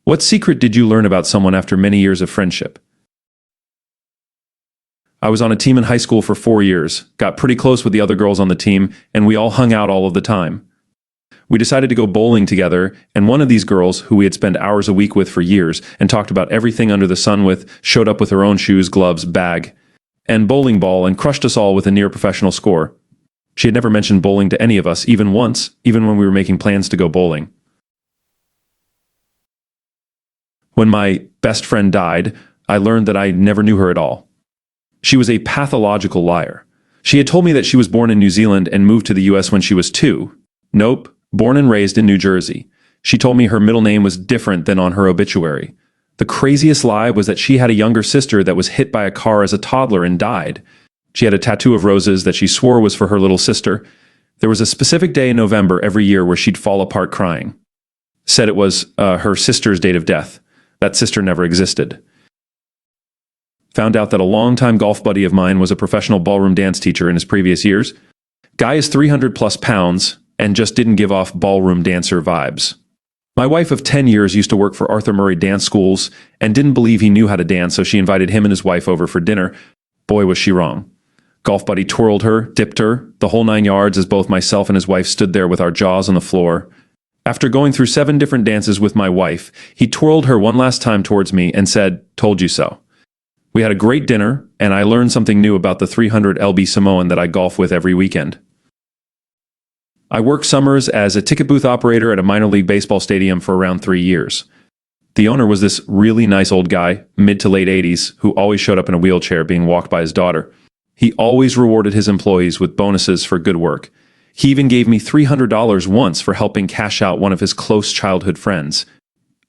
What secret did you learn about someone after many years of friendship? I was on a team in high school for 4 years, got pretty close with the other girls on the team, and we all hung out all of the time. We decided to go bowling together, and one of these girls, who we had spent hours a week with for years and talked about everything under the sun with, showed up with her own shoes, gloves, bag, and bowling ball and crushed us all with a near-professional score. She had never mentioned bowling to any of us, even once, even when we were making plans to go bowling. When my best friend died, I learned that I never knew her at all. She was a pathological liar. She had told me that she was born in New Zealand and moved to the US when she was 2. Nope, born and raised in New Jersey. She told me her middle name was different than on her obituary. The craziest lie was that she had a younger sister that was hit by a car as a toddler and died. She had a tattoo of roses that she swore was for her little sister. There was a specific day in November every year where she'd fall apart crying. Said it was her sister's date of death. That sister never existed. Found out that a longtime golf buddy of mine was a professional ballroom dance teacher in his previous years. Guy is 300 plus pounds and just didn't give off ballroom dancer vibes. My wife of 10 years used to work for Arthur Murray Dance Schools and didn't believe he knew how to dance, so she invited him and his wife over for dinner. Boy, was she wrong. Golf buddy twirled her, dipped her, the whole 9 yards as both myself and his wife stood there with our jaws on the floor. After going through 7 different dances with my wife, he twirled her one last time towards me and said, "Told you so." We had a great dinner, and I learned something new about the 300 LB Samoan that I golf with every weekend. I worked summers as a ticket booth operator at a minor league baseball stadium for around 3 years. The owner was this really nice old guy, mid to late 80s, who always showed up in a wheelchair being walked by his daughter. He always rewarded his employees with bonuses for good work. He even gave me $300 once for helping cash out one of his close childhood friends.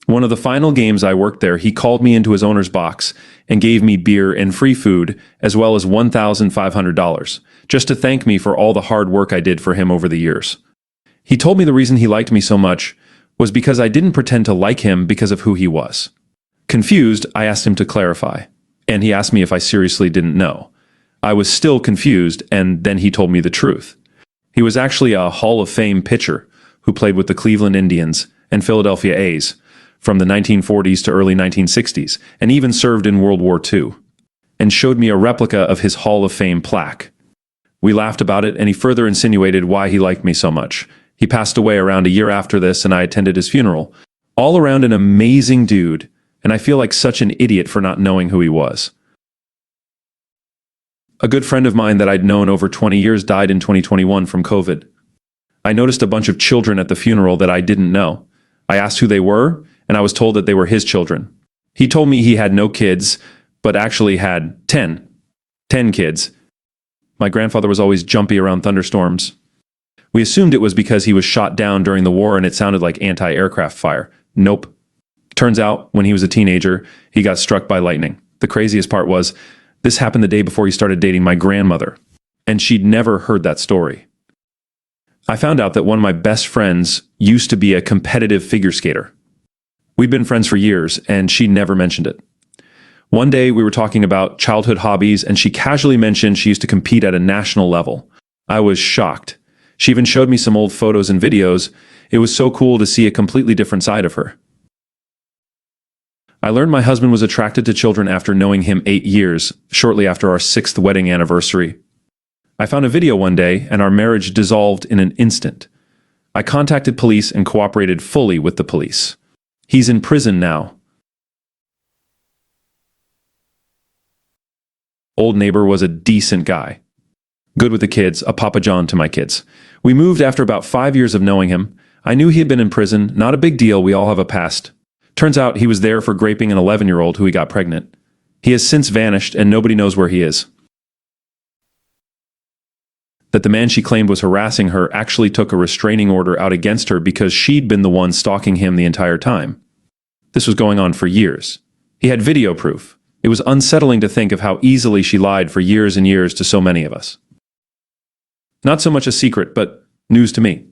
One of the final games I worked there, he called me into his owner's box and gave me beer and free food, as well as $1,500, just to thank me for all the hard work I did for him over the years. He told me the reason he liked me so much was because I didn't pretend to like him because of who he was. Confused, I asked him to clarify, and he asked me if I seriously didn't know. I was still confused, and then he told me the truth. He was actually a Hall of Fame pitcher who played with the Cleveland Indians and Philadelphia A's from the 1940s to early 1960s, and even served in World War II, and showed me a replica of his Hall of Fame plaque. We laughed about it, and he further insinuated why he liked me so much. He passed away around a year after this, and I attended his funeral. All around an amazing dude, and I feel like such an idiot for not knowing who he was. A good friend of mine that I'd known over 20 years died in 2021 from COVID. I noticed a bunch of children at the funeral that I didn't know. I asked who they were, and I was told that they were his children. He told me he had no kids, but actually had 10 kids. My grandfather was always jumpy around thunderstorms. We assumed it was because he was shot down during the war and it sounded like anti-aircraft fire. Nope. Turns out, when he was a teenager, he got struck by lightning. The craziest part was, this happened the day before he started dating my grandmother, and she'd never heard that story. I found out that one of my best friends used to be a competitive figure skater. We'd been friends for years, and she never mentioned it. One day, we were talking about childhood hobbies, and she casually mentioned she used to compete at a national level. I was shocked. She even showed me some old photos and videos. It was so cool to see a completely different side of her. I learned my husband was attracted to children after knowing him 8 years, shortly after our 6th wedding anniversary. I found a video one day, and our marriage dissolved in an instant. I contacted police and cooperated fully with the police. He's in prison now. Old neighbor was a decent guy. Good with the kids, a Papa John to my kids. We moved after about 5 years of knowing him. I knew he had been in prison, not a big deal, we all have a past. Turns out he was there for raping an 11-year-old who he got pregnant. He has since vanished and nobody knows where he is. That the man she claimed was harassing her actually took a restraining order out against her because she'd been the one stalking him the entire time. This was going on for years. He had video proof. It was unsettling to think of how easily she lied for years and years to so many of us. Not so much a secret, but news to me.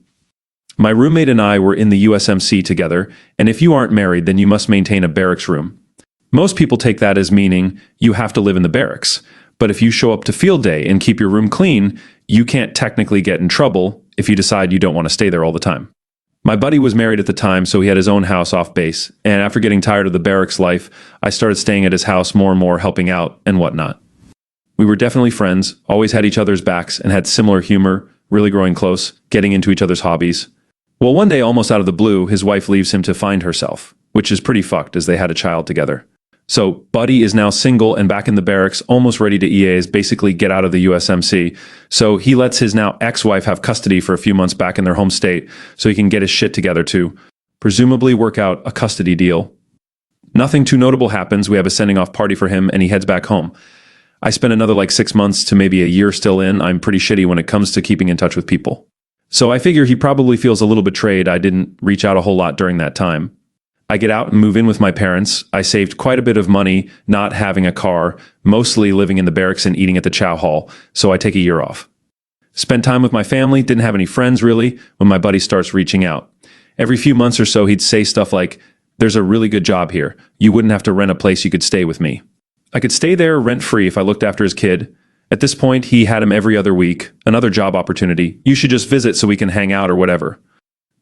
My roommate and I were in the USMC together, and if you aren't married, then you must maintain a barracks room. Most people take that as meaning you have to live in the barracks. But if you show up to field day and keep your room clean, you can't technically get in trouble if you decide you don't want to stay there all the time. My buddy was married at the time, so he had his own house off base, and after getting tired of the barracks life, I started staying at his house more and more, helping out and whatnot. We were definitely friends, always had each other's backs, and had similar humor, really growing close, getting into each other's hobbies. Well, one day, almost out of the blue, his wife leaves him to find herself, which is pretty fucked as they had a child together. So, Buddy is now single and back in the barracks, almost ready to EAs, basically get out of the USMC. So he lets his now ex-wife have custody for a few months back in their home state so he can get his shit together to presumably work out a custody deal. Nothing too notable happens. We have a sending off party for him and he heads back home. I spent another like 6 months to maybe a year still in. I'm pretty shitty when it comes to keeping in touch with people. So I figure he probably feels a little betrayed I didn't reach out a whole lot during that time. I get out and move in with my parents. I saved quite a bit of money not having a car, mostly living in the barracks and eating at the chow hall, so I take a year off. Spent time with my family, didn't have any friends really, when my buddy starts reaching out. Every few months or so he'd say stuff like, "There's a really good job here. You wouldn't have to rent a place, you could stay with me." I could stay there rent-free if I looked after his kid. At this point, he had him every other week, another job opportunity. You should just visit so we can hang out or whatever.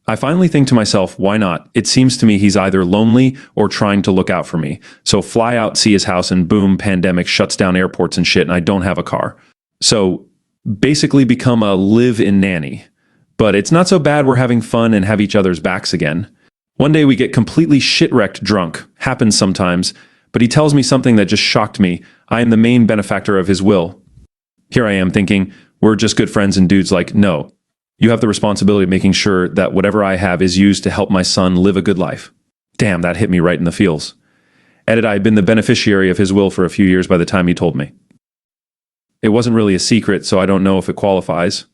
I finally think to myself, why not? It seems to me he's either lonely or trying to look out for me. So fly out, see his house, and boom, pandemic shuts down airports and shit, and I don't have a car. So basically become a live-in nanny. But it's not so bad we're having fun and have each other's backs again. One day we get completely shit-wrecked drunk. Happens sometimes. But he tells me something that just shocked me. I am the main benefactor of his will. Here I am thinking, we're just good friends, and dude's like, no. You have the responsibility of making sure that whatever I have is used to help my son live a good life. Damn, that hit me right in the feels. Edit, I had been the beneficiary of his will for a few years by the time he told me. It wasn't really a secret, so I don't know if it qualifies.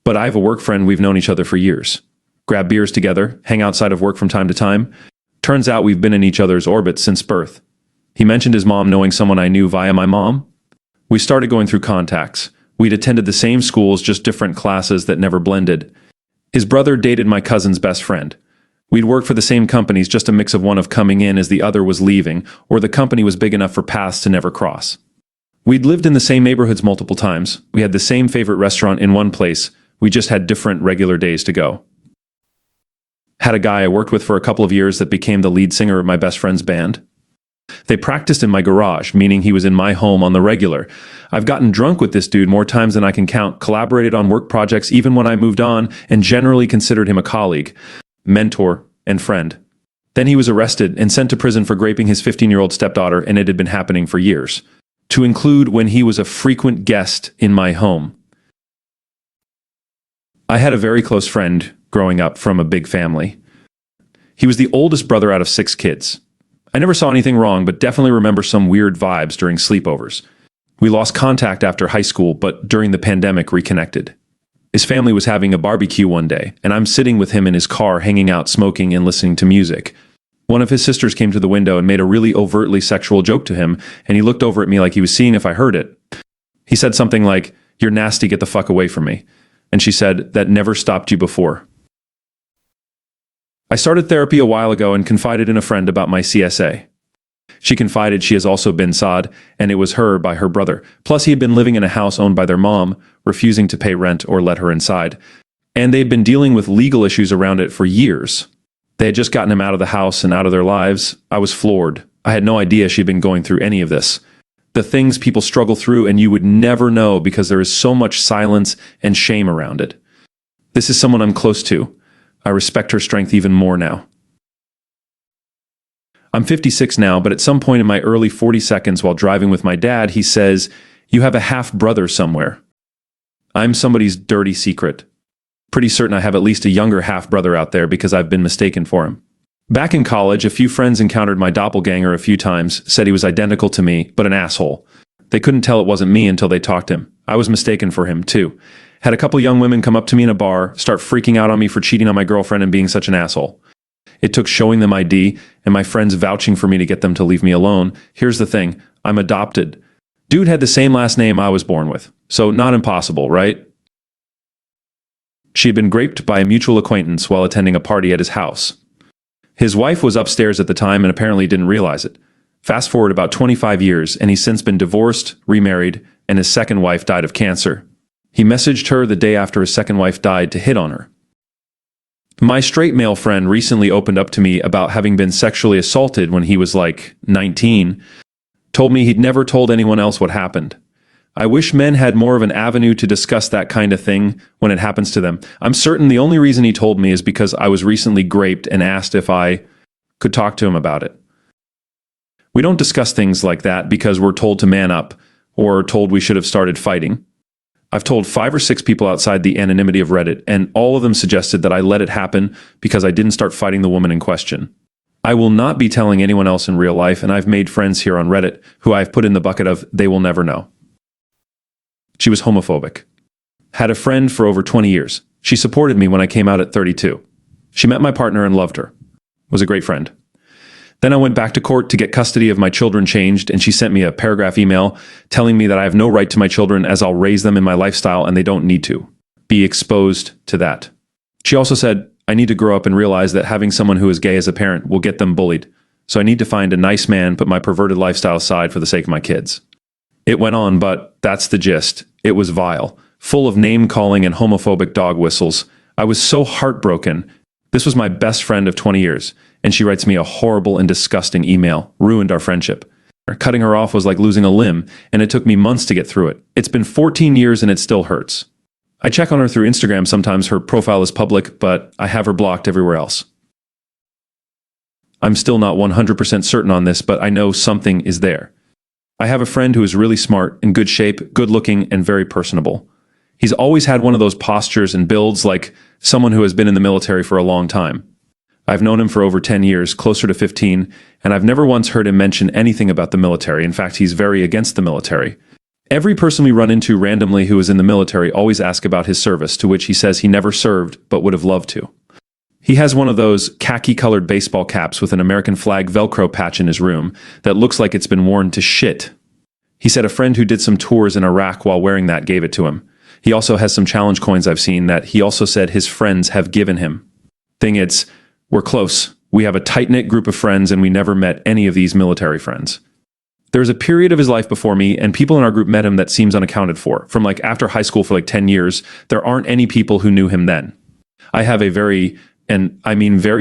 But I have a work friend we've known each other for years. Grab beers together, hang outside of work from time to time. Turns out we've been in each other's orbits since birth. He mentioned his mom knowing someone I knew via my mom. We started going through contacts. We'd attended the same schools, just different classes that never blended. His brother dated my cousin's best friend. We'd worked for the same companies, just a mix of one of coming in as the other was leaving, or the company was big enough for paths to never cross. We'd lived in the same neighborhoods multiple times. We had the same favorite restaurant in one place. We just had different regular days to go. Had a guy I worked with for a couple of years that became the lead singer of my best friend's band. They practiced in my garage, meaning he was in my home on the regular. I've gotten drunk with this dude more times than I can count, collaborated on work projects even when I moved on, and generally considered him a colleague, mentor, and friend. Then he was arrested and sent to prison for raping his 15-year-old stepdaughter, and it had been happening for years. To include when he was a frequent guest in my home. I had a very close friend growing up from a big family. He was the oldest brother out of 6 kids. I never saw anything wrong, but definitely remember some weird vibes during sleepovers. We lost contact after high school, but during the pandemic reconnected. His family was having a barbecue one day, and I'm sitting with him in his car hanging out, smoking and listening to music. One of his sisters came to the window and made a really overtly sexual joke to him, and he looked over at me like he was seeing if I heard it. He said something like, "You're nasty, get the fuck away from me." And she said, "That never stopped you before." I started therapy a while ago and confided in a friend about my CSA. She confided she has also been SOD, and it was her by her brother. Plus, he had been living in a house owned by their mom, refusing to pay rent or let her inside. And they'd been dealing with legal issues around it for years. They had just gotten him out of the house and out of their lives. I was floored. I had no idea she'd been going through any of this. The things people struggle through and you would never know because there is so much silence and shame around it. This is someone I'm close to. I respect her strength even more now. I'm 56 now, but at some point in my early 42nds while driving with my dad, he says, "You have a half-brother somewhere." I'm somebody's dirty secret. Pretty certain I have at least a younger half-brother out there because I've been mistaken for him. Back in college, a few friends encountered my doppelganger a few times, said he was identical to me, but an asshole. They couldn't tell it wasn't me until they talked to him. I was mistaken for him, too. Had a couple young women come up to me in a bar, start freaking out on me for cheating on my girlfriend and being such an asshole. It took showing them ID and my friends vouching for me to get them to leave me alone. Here's the thing, I'm adopted. Dude had the same last name I was born with, so not impossible, right? She had been raped by a mutual acquaintance while attending a party at his house. His wife was upstairs at the time and apparently didn't realize it. Fast forward about 25 years and he's since been divorced, remarried, and his second wife died of cancer. He messaged her the day after his second wife died to hit on her. My straight male friend recently opened up to me about having been sexually assaulted when he was like 19, told me he'd never told anyone else what happened. I wish men had more of an avenue to discuss that kind of thing when it happens to them. I'm certain the only reason he told me is because I was recently raped and asked if I could talk to him about it. We don't discuss things like that because we're told to man up or told we should have started fighting. I've told 5 or 6 people outside the anonymity of Reddit, and all of them suggested that I let it happen because I didn't start fighting the woman in question. I will not be telling anyone else in real life, and I've made friends here on Reddit who I've put in the bucket of they will never know. She was homophobic. Had a friend for over 20 years. She supported me when I came out at 32. She met my partner and loved her. Was a great friend. Then I went back to court to get custody of my children changed, and she sent me a paragraph email telling me that I have no right to my children as I'll raise them in my lifestyle and they don't need to be exposed to that. She also said, I need to grow up and realize that having someone who is gay as a parent will get them bullied. So I need to find a nice man, put my perverted lifestyle aside for the sake of my kids. It went on, but that's the gist. It was vile, full of name-calling and homophobic dog whistles. I was so heartbroken. This was my best friend of 20 years, and she writes me a horrible and disgusting email. Ruined our friendship. Cutting her off was like losing a limb, and it took me months to get through it. It's been 14 years and it still hurts. I check on her through Instagram sometimes. Her profile is public, but I have her blocked everywhere else. I'm still not 100% certain on this, but I know something is there. I have a friend who is really smart, in good shape, good looking, and very personable. He's always had one of those postures and builds like someone who has been in the military for a long time. I've known him for over 10 years, closer to 15, and I've never once heard him mention anything about the military. In fact, he's very against the military. Every person we run into randomly who is in the military always asks about his service, to which he says he never served but would have loved to. He has one of those khaki-colored baseball caps with an American flag Velcro patch in his room that looks like it's been worn to shit. He said a friend who did some tours in Iraq while wearing that gave it to him. He also has some challenge coins I've seen that he also said his friends have given him. Thing is, we're close. We have a tight-knit group of friends and we never met any of these military friends. There was a period of his life before me and people in our group met him that seems unaccounted for. From like after high school for like 10 years, there aren't any people who knew him then. I have a very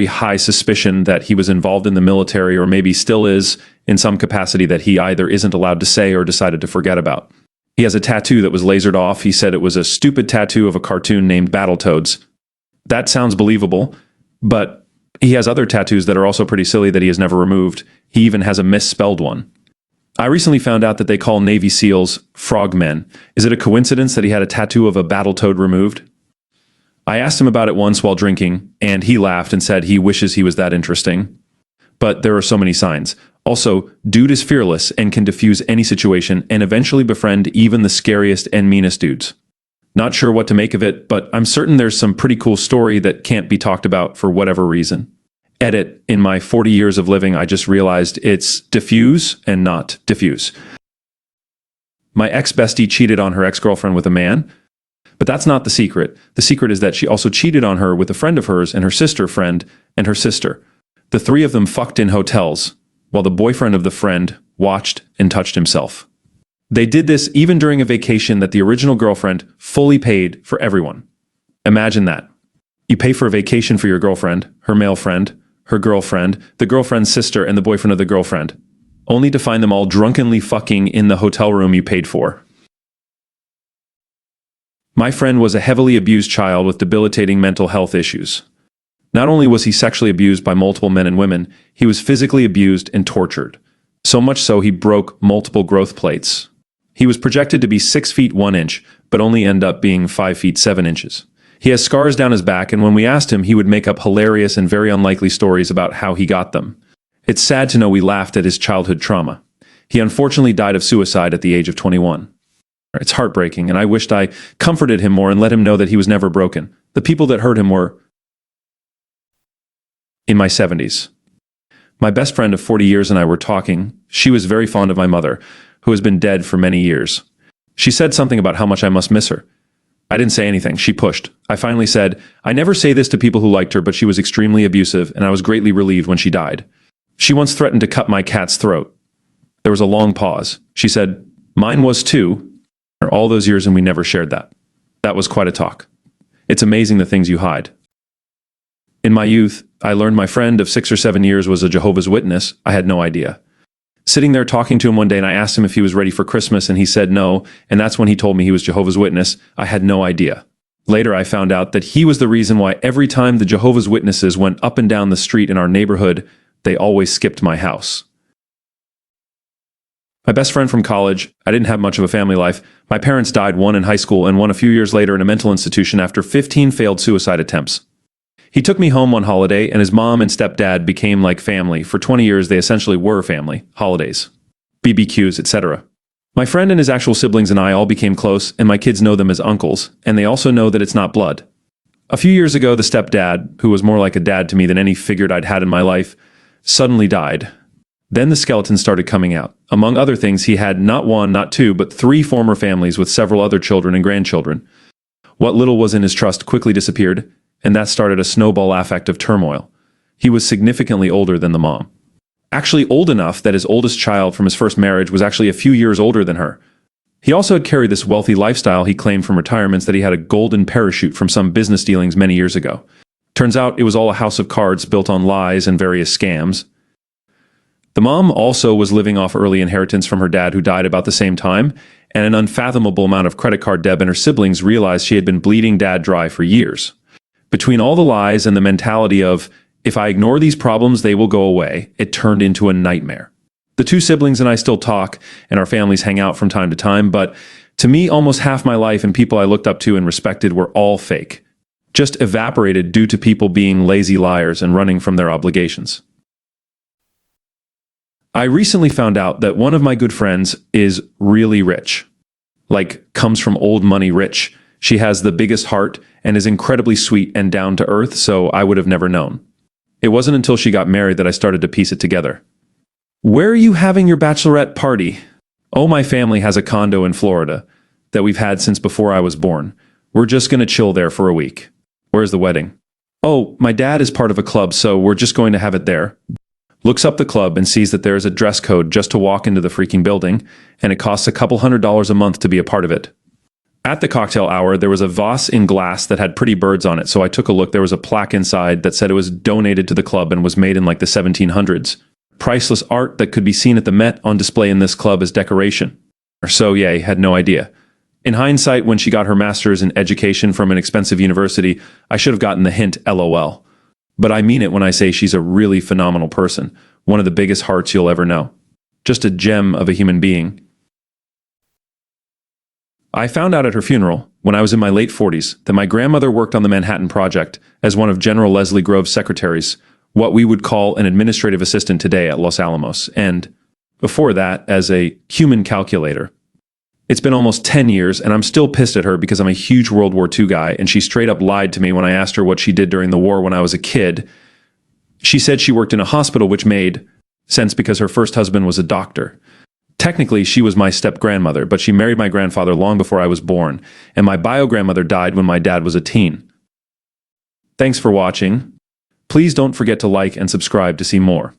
high suspicion that he was involved in the military or maybe still is in some capacity that he either isn't allowed to say or decided to forget about. He has a tattoo that was lasered off. He said it was a stupid tattoo of a cartoon named Battletoads. That sounds believable, but he has other tattoos that are also pretty silly that he has never removed. He even has a misspelled one. I recently found out that they call Navy SEALs frogmen. Is it a coincidence that he had a tattoo of a Battletoad removed? I asked him about it once while drinking, and he laughed and said he wishes he was that interesting. But there are so many signs. Also, dude is fearless and can diffuse any situation and eventually befriend even the scariest and meanest dudes. Not sure what to make of it, but I'm certain there's some pretty cool story that can't be talked about for whatever reason. Edit, in my 40 years of living, I just realized it's diffuse and not diffuse. My ex-bestie cheated on her ex-girlfriend with a man, but that's not the secret. The secret is that she also cheated on her with a friend of hers and her sister friend and her sister. The 3 of them fucked in hotels, while the boyfriend of the friend watched and touched himself. They did this even during a vacation that the original girlfriend fully paid for everyone. Imagine that. You pay for a vacation for your girlfriend, her male friend, her girlfriend, the girlfriend's sister, and the boyfriend of the girlfriend, only to find them all drunkenly fucking in the hotel room you paid for. My friend was a heavily abused child with debilitating mental health issues. Not only was he sexually abused by multiple men and women, he was physically abused and tortured. So much so he broke multiple growth plates. He was projected to be 6 feet 1 inch, but only end up being 5 feet 7 inches. He has scars down his back, and when we asked him, he would make up hilarious and very unlikely stories about how he got them. It's sad to know we laughed at his childhood trauma. He unfortunately died of suicide at the age of 21. It's heartbreaking, and I wished I comforted him more and let him know that he was never broken. The people that hurt him were in my 70s. My best friend of 40 years and I were talking. She was very fond of my mother, who has been dead for many years. She said something about how much I must miss her. I didn't say anything. She pushed. I finally said, I never say this to people who liked her, but she was extremely abusive, and I was greatly relieved when she died. She once threatened to cut my cat's throat. There was a long pause. She said, mine was too. All those years and we never shared that. That was quite a talk. It's amazing the things you hide. In my youth, I learned my friend of 6 or 7 years was a Jehovah's Witness. I had no idea. Sitting there talking to him one day, and I asked him if he was ready for Christmas, and he said no, and that's when he told me he was Jehovah's Witness. I had no idea. Later, I found out that he was the reason why every time the Jehovah's Witnesses went up and down the street in our neighborhood, they always skipped my house. My best friend from college, I didn't have much of a family life. My parents died, one in high school and one a few years later in a mental institution after 15 failed suicide attempts. He took me home one holiday, and his mom and stepdad became like family. For 20 years, they essentially were family. Holidays, BBQs, etc. My friend and his actual siblings and I all became close, and my kids know them as uncles, and they also know that it's not blood. A few years ago, the stepdad, who was more like a dad to me than any figure I'd had in my life, suddenly died. Then the skeletons started coming out. Among other things, he had not one, not two, but 3 former families with several other children and grandchildren. What little was in his trust quickly disappeared, and that started a snowball effect of turmoil. He was significantly older than the mom. Actually old enough that his oldest child from his first marriage was actually a few years older than her. He also had carried this wealthy lifestyle he claimed from retirements that he had a golden parachute from some business dealings many years ago. Turns out it was all a house of cards built on lies and various scams. The mom also was living off early inheritance from her dad, who died about the same time, and an unfathomable amount of credit card debt, and her siblings realized she had been bleeding dad dry for years. Between all the lies and the mentality of, if I ignore these problems, they will go away, it turned into a nightmare. The 2 siblings and I still talk, and our families hang out from time to time, but to me, almost half my life and people I looked up to and respected were all fake. Just evaporated due to people being lazy liars and running from their obligations. I recently found out that one of my good friends is really rich. Like, comes from old money rich. She has the biggest heart and is incredibly sweet and down to earth, so I would have never known. It wasn't until she got married that I started to piece it together. Where are you having your bachelorette party? Oh, my family has a condo in Florida that we've had since before I was born. We're just going to chill there for a week. Where's the wedding? Oh, my dad is part of a club, so we're just going to have it there. Looks up the club and sees that there is a dress code just to walk into the freaking building, and it costs a couple $100s a month to be a part of it. At the cocktail hour, there was a vase in glass that had pretty birds on it, so I took a look. There was a plaque inside that said it was donated to the club and was made in like the 1700s. Priceless art that could be seen at the Met on display in this club as decoration. So yeah, I had no idea. In hindsight, when she got her master's in education from an expensive university, I should have gotten the hint, LOL. But I mean it when I say she's a really phenomenal person, one of the biggest hearts you'll ever know. Just a gem of a human being. I found out at her funeral, when I was in my late 40s, that my grandmother worked on the Manhattan Project as one of General Leslie Grove's secretaries, what we would call an administrative assistant today at Los Alamos, and before that, as a human calculator. It's been almost 10 years, and I'm still pissed at her because I'm a huge World War II guy, and she straight up lied to me when I asked her what she did during the war when I was a kid. She said she worked in a hospital, which made sense because her first husband was a doctor. Technically, she was my step-grandmother, but she married my grandfather long before I was born, and my bio-grandmother died when my dad was a teen. Thanks for watching. Please don't forget to like and subscribe to see more.